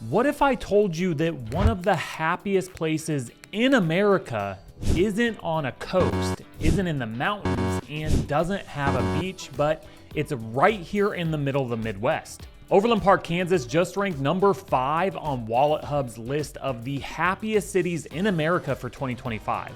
What if I told you that one of the happiest places in America isn't on a coast, isn't in the mountains, and doesn't have a beach, but it's right here in the middle of the Midwest? Overland Park, Kansas just ranked number 5 on WalletHub's list of the happiest cities in America for 2025.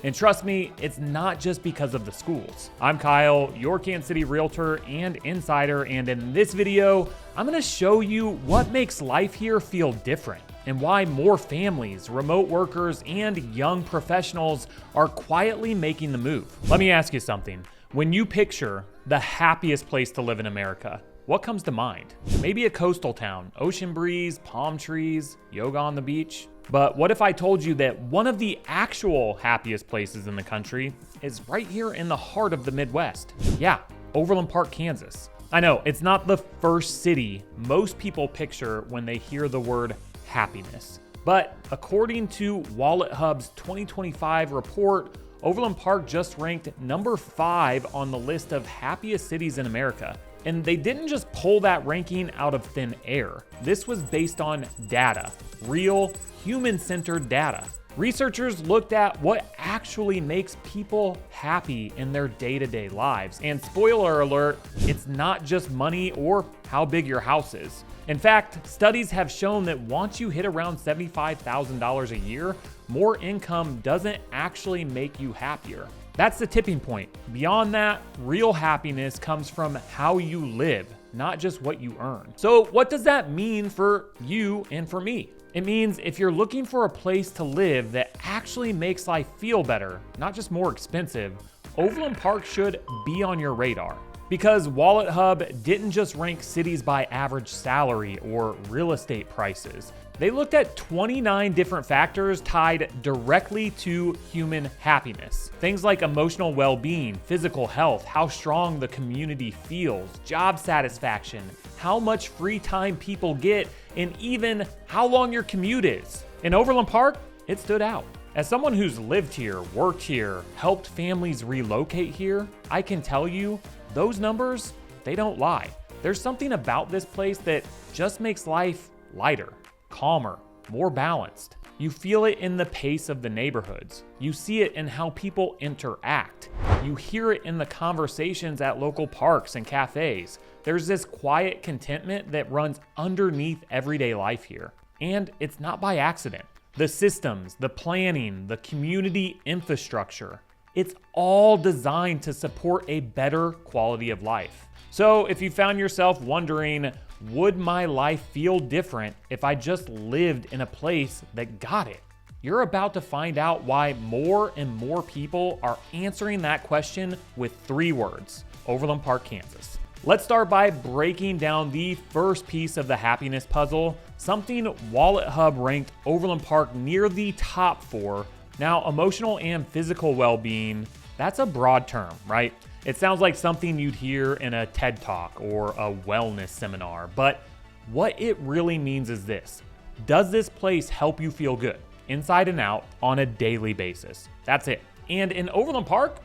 And trust me, it's not just because of the schools. I'm Kyle, your Kansas City realtor and insider, and in this video, I'm gonna show you what makes life here feel different and why more families, remote workers, and young professionals are quietly making the move. Let me ask you something. When you picture the happiest place to live in America, what comes to mind? Maybe a coastal town, ocean breeze, palm trees, yoga on the beach. But what if I told you that one of the actual happiest places in the country is right here in the heart of the Midwest? Yeah, Overland Park, Kansas. I know, it's not the first city most people picture when they hear the word happiness. But according to WalletHub's 2025 report, Overland Park just ranked number 5 on the list of happiest cities in America. And they didn't just pull that ranking out of thin air. This was based on data, real human-centered data. Researchers looked at what actually makes people happy in their day-to-day lives. And spoiler alert, it's not just money or how big your house is. In fact, studies have shown that once you hit around $75,000 a year, more income doesn't actually make you happier. That's the tipping point. Beyond that, real happiness comes from how you live, not just what you earn. So what does that mean for you and for me? It means if you're looking for a place to live that actually makes life feel better, not just more expensive, Overland Park should be on your radar. Because WalletHub didn't just rank cities by average salary or real estate prices. They looked at 29 different factors tied directly to human happiness. Things like emotional well-being, physical health, how strong the community feels, job satisfaction, how much free time people get, and even how long your commute is. In Overland Park, it stood out. As someone who's lived here, worked here, helped families relocate here, I can tell you, those numbers, they don't lie. There's something about this place that just makes life lighter, calmer, more balanced. You feel it in the pace of the neighborhoods. You see it in how people interact. You hear it in the conversations at local parks and cafes. There's this quiet contentment that runs underneath everyday life here. And it's not by accident. The systems, the planning, the community infrastructure, it's all designed to support a better quality of life. So if you found yourself wondering, would my life feel different if I just lived in a place that got it? You're about to find out why more and more people are answering that question with 3 words: Overland Park, Kansas. Let's start by breaking down the first piece of the happiness puzzle, something WalletHub ranked Overland Park near the top 4. Now, emotional and physical well-being, that's a broad term, right? It sounds like something you'd hear in a TED Talk or a wellness seminar, but what it really means is this. Does this place help you feel good, inside and out, on a daily basis? That's it. And in Overland Park,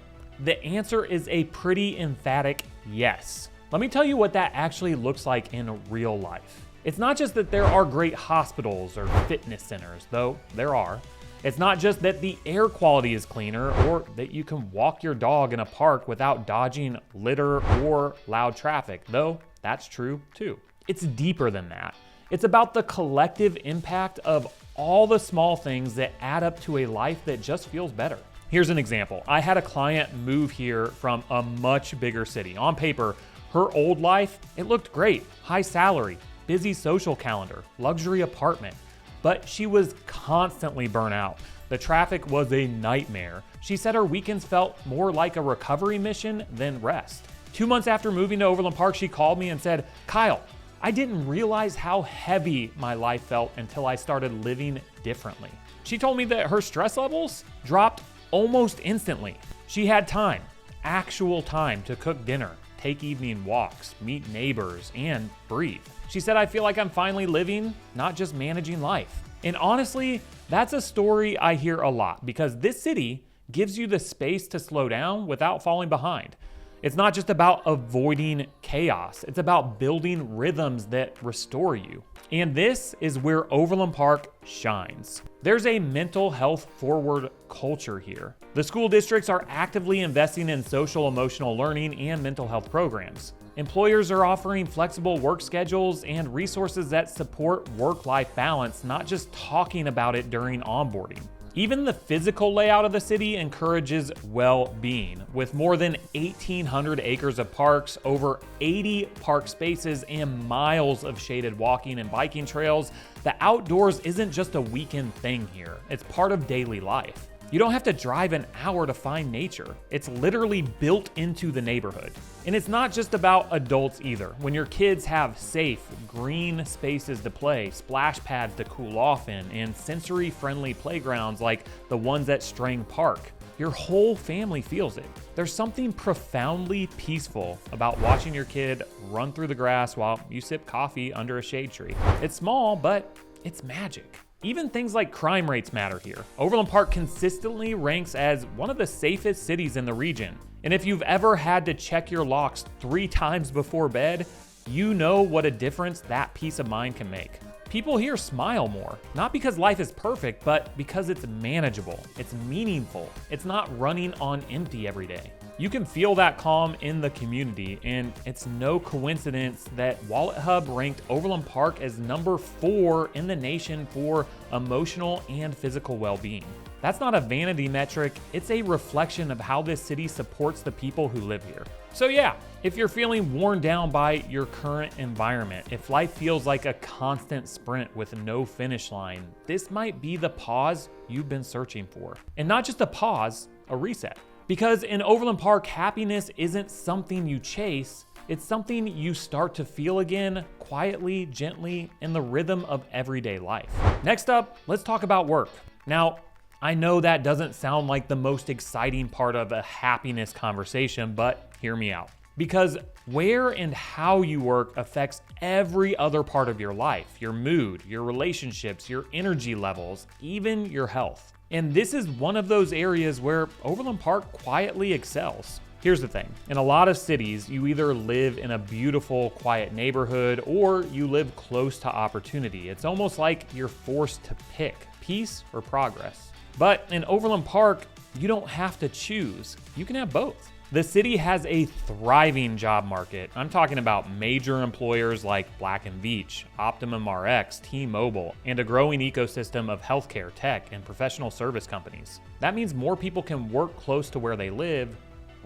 the answer is a pretty emphatic yes. Let me tell you what that actually looks like in real life. It's not just that there are great hospitals or fitness centers, though there are. It's not just that the air quality is cleaner or that you can walk your dog in a park without dodging litter or loud traffic, though that's true too. It's deeper than that. It's about the collective impact of all the small things that add up to a life that just feels better. Here's an example. I had a client move here from a much bigger city. On paper, her old life, it looked great. High salary, busy social calendar, luxury apartment. But she was constantly burnt out. The traffic was a nightmare. She said her weekends felt more like a recovery mission than rest. 2 months after moving to Overland Park, she called me and said, "Kyle, I didn't realize how heavy my life felt until I started living differently." She told me that her stress levels dropped almost instantly. She had time, actual time to cook dinner, take evening walks, meet neighbors, and breathe. She said, "I feel like I'm finally living, not just managing life." And honestly, that's a story I hear a lot because this city gives you the space to slow down without falling behind. It's not just about avoiding chaos. It's about building rhythms that restore you. And this is where Overland Park shines. There's a mental health forward culture here. The school districts are actively investing in social emotional learning and mental health programs. Employers are offering flexible work schedules and resources that support work-life balance, not just talking about it during onboarding. Even the physical layout of the city encourages well-being. With more than 1,800 acres of parks, over 80 park spaces, and miles of shaded walking and biking trails, the outdoors isn't just a weekend thing here. It's part of daily life. You don't have to drive an hour to find nature. It's literally built into the neighborhood. And it's not just about adults either. When your kids have safe, green spaces to play, splash pads to cool off in, and sensory-friendly playgrounds like the ones at Strang Park, your whole family feels it. There's something profoundly peaceful about watching your kid run through the grass while you sip coffee under a shade tree. It's small, but it's magic. Even things like crime rates matter here. Overland Park consistently ranks as one of the safest cities in the region. And if you've ever had to check your locks 3 times before bed, you know what a difference that peace of mind can make. People here smile more, not because life is perfect, but because it's manageable, it's meaningful, it's not running on empty every day. You can feel that calm in the community, and it's no coincidence that WalletHub ranked Overland Park as number 4 in the nation for emotional and physical well-being. That's not a vanity metric, it's a reflection of how this city supports the people who live here. So yeah, if you're feeling worn down by your current environment, if life feels like a constant sprint with no finish line, this might be the pause you've been searching for. And not just a pause, a reset. Because in Overland Park, happiness isn't something you chase, it's something you start to feel again, quietly, gently, in the rhythm of everyday life. Next up, let's talk about work. Now, I know that doesn't sound like the most exciting part of a happiness conversation, but hear me out. Because where and how you work affects every other part of your life, your mood, your relationships, your energy levels, even your health. And this is one of those areas where Overland Park quietly excels. Here's the thing, in a lot of cities, you either live in a beautiful, quiet neighborhood or you live close to opportunity. It's almost like you're forced to pick peace or progress. But in Overland Park, you don't have to choose. You can have both. The city has a thriving job market. I'm talking about major employers like Black & Veatch, Optimum RX, T-Mobile, and a growing ecosystem of healthcare, tech, and professional service companies. That means more people can work close to where they live,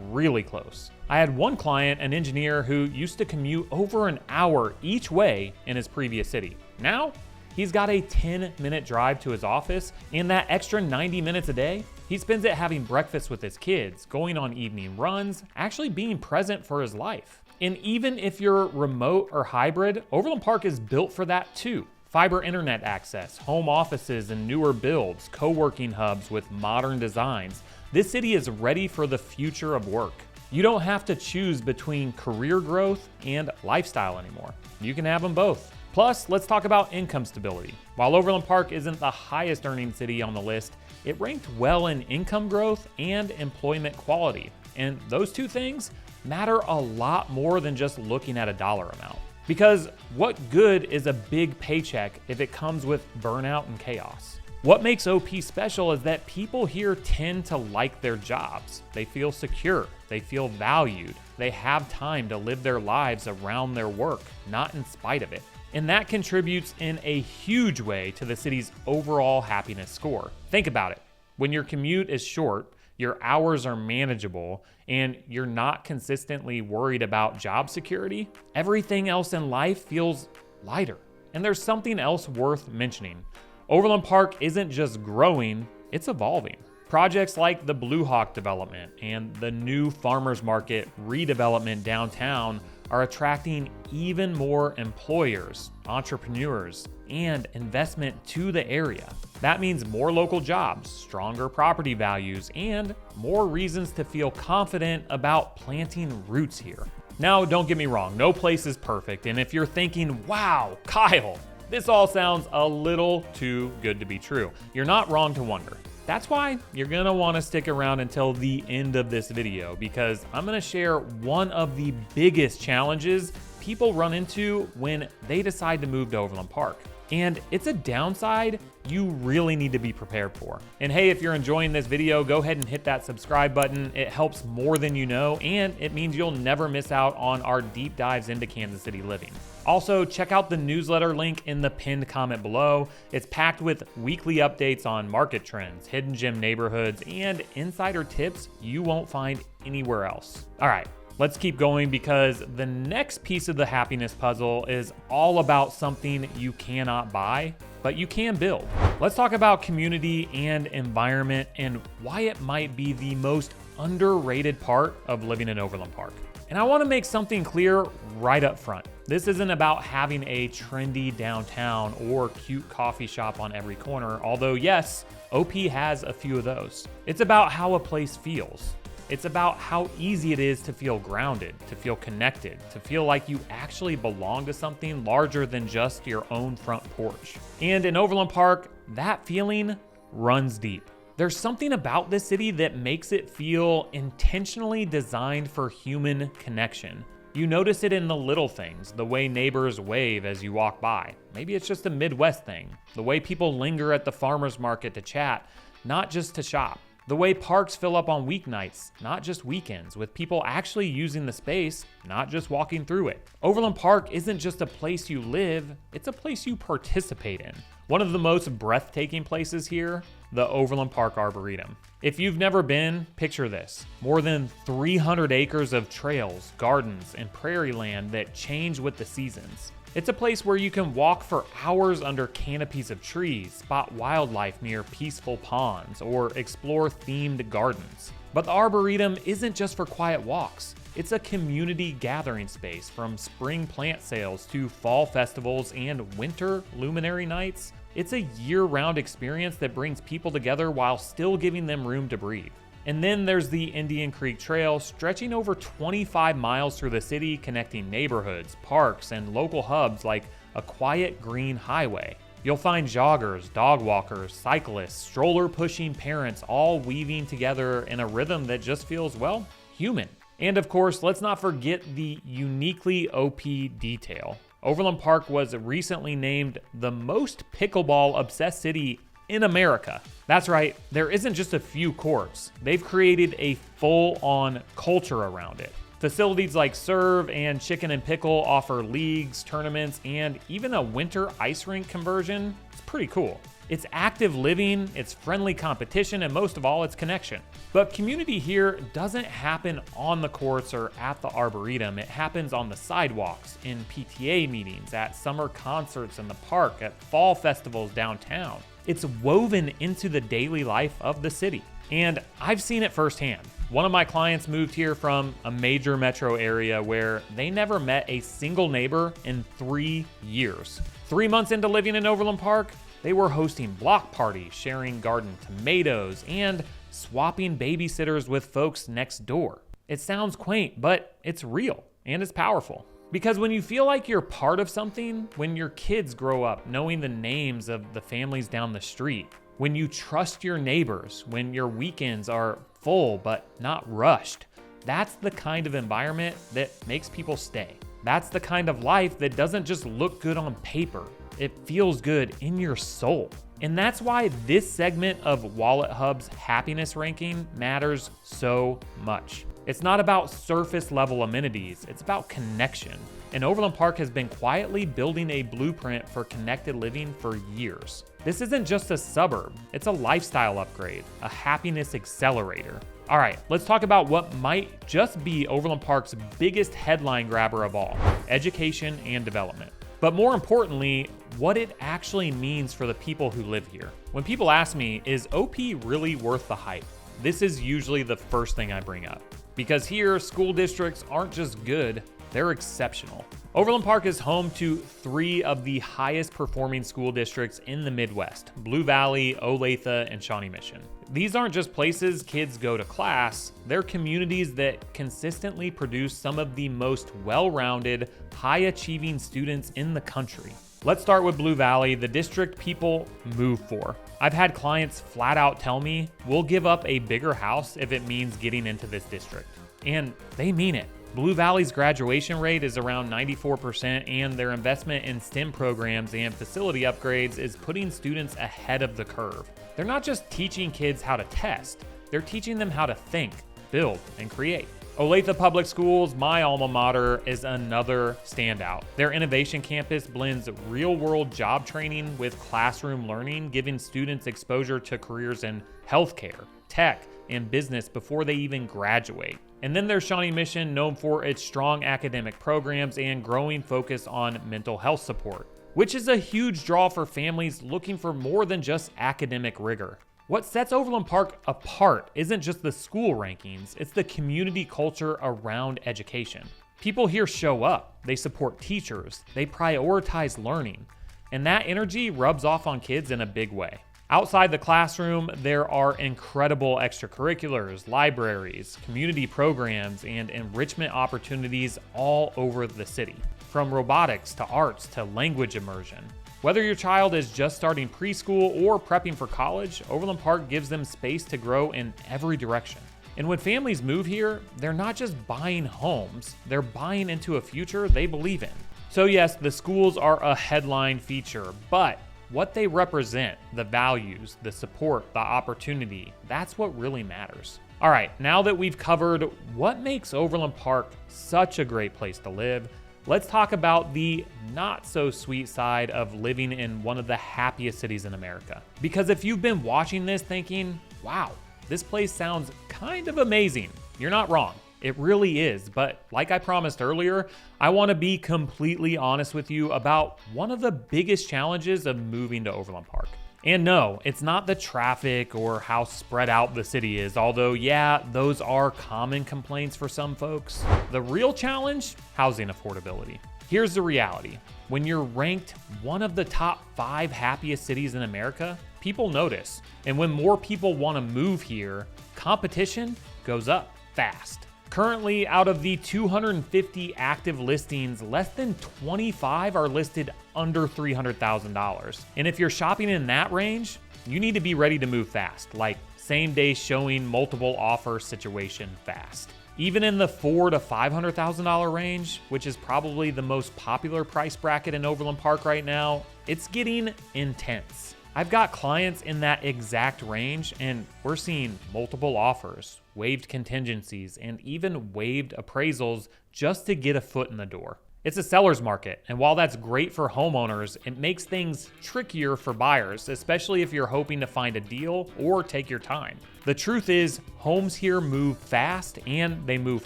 really close. I had one client, an engineer, who used to commute over an hour each way in his previous city. Now, he's got a 10-minute drive to his office, and that extra 90 minutes a day, he spends it having breakfast with his kids, going on evening runs, actually being present for his life. And even if you're remote or hybrid, Overland Park is built for that too. Fiber internet access, home offices and newer builds, co-working hubs with modern designs. This city is ready for the future of work. You don't have to choose between career growth and lifestyle anymore. You can have them both. Plus, let's talk about income stability. While Overland Park isn't the highest earning city on the list, it ranked well in income growth and employment quality. And those two things matter a lot more than just looking at a dollar amount. Because what good is a big paycheck if it comes with burnout and chaos? What makes OP special is that people here tend to like their jobs. They feel secure, they feel valued, they have time to live their lives around their work, not in spite of it. And that contributes in a huge way to the city's overall happiness score. Think about it. When your commute is short, your hours are manageable, and you're not consistently worried about job security, everything else in life feels lighter. And there's something else worth mentioning. Overland Park isn't just growing, it's evolving. Projects like the Blue Hawk development and the new farmers market redevelopment downtown are attracting even more employers, entrepreneurs, and investment to the area. That means more local jobs, stronger property values, and more reasons to feel confident about planting roots here. Now, don't get me wrong, no place is perfect, and if you're thinking, wow, Kyle, this all sounds a little too good to be true, you're not wrong to wonder. That's why you're gonna wanna stick around until the end of this video, because I'm gonna share one of the biggest challenges people run into when they decide to move to Overland Park. And it's a downside you really need to be prepared for. And hey, if you're enjoying this video, go ahead and hit that subscribe button. It helps more than you know, and it means you'll never miss out on our deep dives into Kansas City living. Also, check out the newsletter link in the pinned comment below. It's packed with weekly updates on market trends, hidden gem neighborhoods, and insider tips you won't find anywhere else. All right, let's keep going, because the next piece of the happiness puzzle is all about something you cannot buy, but you can build. Let's talk about community and environment and why it might be the most underrated part of living in Overland Park. And I want to make something clear right up front. This isn't about having a trendy downtown or cute coffee shop on every corner, although yes, OP has a few of those. It's about how a place feels. It's about how easy it is to feel grounded, to feel connected, to feel like you actually belong to something larger than just your own front porch. And in Overland Park, that feeling runs deep. There's something about this city that makes it feel intentionally designed for human connection. You notice it in the little things, the way neighbors wave as you walk by. Maybe it's just a Midwest thing. The way people linger at the farmer's market to chat, not just to shop. The way parks fill up on weeknights, not just weekends, with people actually using the space, not just walking through it. Overland Park isn't just a place you live, it's a place you participate in. One of the most breathtaking places here, the Overland Park Arboretum. If you've never been, picture this. More than 300 acres of trails, gardens, and prairie land that change with the seasons. It's a place where you can walk for hours under canopies of trees, spot wildlife near peaceful ponds, or explore themed gardens. But the Arboretum isn't just for quiet walks. It's a community gathering space, from spring plant sales to fall festivals and winter luminary nights. It's a year-round experience that brings people together while still giving them room to breathe. And then there's the Indian Creek Trail, stretching over 25 miles through the city, connecting neighborhoods, parks, and local hubs like a quiet green highway. You'll find joggers, dog walkers, cyclists, stroller-pushing parents, all weaving together in a rhythm that just feels, well, human. And of course, let's not forget the uniquely OP detail. Overland Park was recently named the most pickleball-obsessed city in America. That's right, there isn't just a few courts. They've created a full-on culture around it. Facilities like Serve and Chicken and Pickle offer leagues, tournaments, and even a winter ice rink conversion. It's pretty cool. It's active living, it's friendly competition, and most of all, it's connection. But community here doesn't happen on the courts or at the Arboretum. It happens on the sidewalks, in PTA meetings, at summer concerts in the park, at fall festivals downtown. It's woven into the daily life of the city. And I've seen it firsthand. One of my clients moved here from a major metro area where they never met a single neighbor in 3 years. 3 months into living in Overland Park, they were hosting block parties, sharing garden tomatoes, and swapping babysitters with folks next door. It sounds quaint, but it's real and it's powerful. Because when you feel like you're part of something, when your kids grow up knowing the names of the families down the street, when you trust your neighbors, when your weekends are full but not rushed, that's the kind of environment that makes people stay. That's the kind of life that doesn't just look good on paper. It feels good in your soul. And that's why this segment of WalletHub's happiness ranking matters so much. It's not about surface level amenities, it's about connection. And Overland Park has been quietly building a blueprint for connected living for years. This isn't just a suburb, it's a lifestyle upgrade, a happiness accelerator. All right, let's talk about what might just be Overland Park's biggest headline grabber of all: education and development. But more importantly, what it actually means for the people who live here. When people ask me, is OP really worth the hype? This is usually the first thing I bring up. Because here, school districts aren't just good, they're exceptional. Overland Park is home to 3 of the highest performing school districts in the Midwest: Blue Valley, Olathe, and Shawnee Mission. These aren't just places kids go to class, they're communities that consistently produce some of the most well-rounded, high-achieving students in the country. Let's start with Blue Valley, the district people move for. I've had clients flat out tell me, we'll give up a bigger house if it means getting into this district. And they mean it. Blue Valley's graduation rate is around 94%, and their investment in STEM programs and facility upgrades is putting students ahead of the curve. They're not just teaching kids how to test, they're teaching them how to think, build, and create. Olathe Public Schools, my alma mater, is another standout. Their innovation campus blends real-world job training with classroom learning, giving students exposure to careers in healthcare, tech, and business before they even graduate. And then there's Shawnee Mission, known for its strong academic programs and growing focus on mental health support, which is a huge draw for families looking for more than just academic rigor. What sets Overland Park apart isn't just the school rankings, it's the community culture around education. People here show up, they support teachers, they prioritize learning, and that energy rubs off on kids in a big way. Outside the classroom, there are incredible extracurriculars, libraries, community programs, and enrichment opportunities all over the city. From robotics to arts to language immersion. Whether your child is just starting preschool or prepping for college, Overland Park gives them space to grow in every direction. And when families move here, they're not just buying homes, they're buying into a future they believe in. So yes, the schools are a headline feature, but what they represent, the values, the support, the opportunity, that's what really matters. All right, now that we've covered what makes Overland Park such a great place to live, let's talk about the not so sweet side of living in one of the happiest cities in America. Because if you've been watching this thinking, wow, this place sounds kind of amazing, you're not wrong. It really is, but like I promised earlier, I want to be completely honest with you about one of the biggest challenges of moving to Overland Park. And no, it's not the traffic or how spread out the city is, although yeah, those are common complaints for some folks. The real challenge, housing affordability. Here's the reality. When you're ranked one of the top 5 happiest cities in America, people notice. And when more people want to move here, competition goes up fast. Currently, out of the 250 active listings, less than 25 are listed under $300,000. And if you're shopping in that range, you need to be ready to move fast, like same day showing, multiple offer situation fast. Even in the $400,000 to $500,000 range, which is probably the most popular price bracket in Overland Park right now, it's getting intense. I've got clients in that exact range, and we're seeing multiple offers, waived contingencies, and even waived appraisals just to get a foot in the door. It's a seller's market, and while that's great for homeowners, it makes things trickier for buyers, especially if you're hoping to find a deal or take your time. The truth is, homes here move fast and they move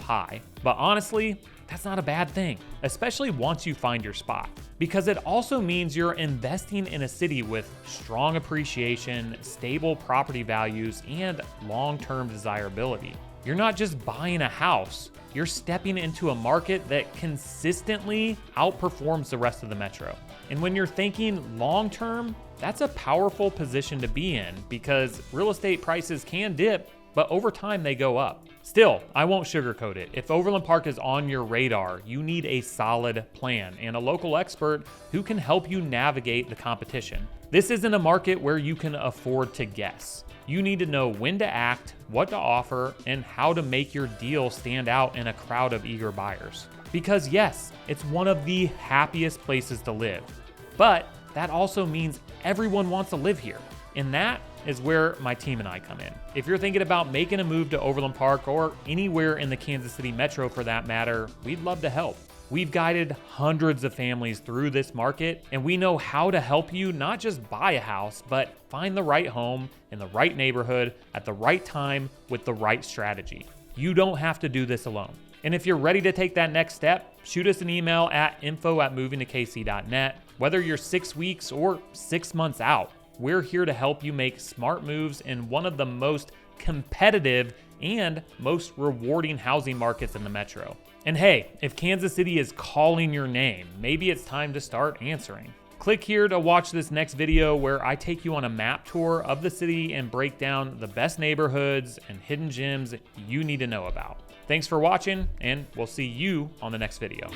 high. But honestly, that's not a bad thing, especially once you find your spot, because it also means you're investing in a city with strong appreciation, stable property values, and long-term desirability. You're not just buying a house, you're stepping into a market that consistently outperforms the rest of the metro. And when you're thinking long-term, that's a powerful position to be in because real estate prices can dip, but over time they go up. Still, I won't sugarcoat it. If Overland Park is on your radar, you need a solid plan and a local expert who can help you navigate the competition. This isn't a market where you can afford to guess. You need to know when to act, what to offer, and how to make your deal stand out in a crowd of eager buyers. Because yes, it's one of the happiest places to live, but that also means everyone wants to live here. And that is where my team and I come in. If you're thinking about making a move to Overland Park or anywhere in the Kansas City metro for that matter, we'd love to help. We've guided hundreds of families through this market, and we know how to help you not just buy a house, but find the right home in the right neighborhood at the right time with the right strategy. You don't have to do this alone. And if you're ready to take that next step, shoot us an email at info@movingtokc.net. Whether you're 6 weeks or 6 months out, we're here to help you make smart moves in one of the most competitive and most rewarding housing markets in the metro. And hey, if Kansas City is calling your name, maybe it's time to start answering. Click here to watch this next video where I take you on a map tour of the city and break down the best neighborhoods and hidden gems you need to know about. Thanks for watching, and we'll see you on the next video.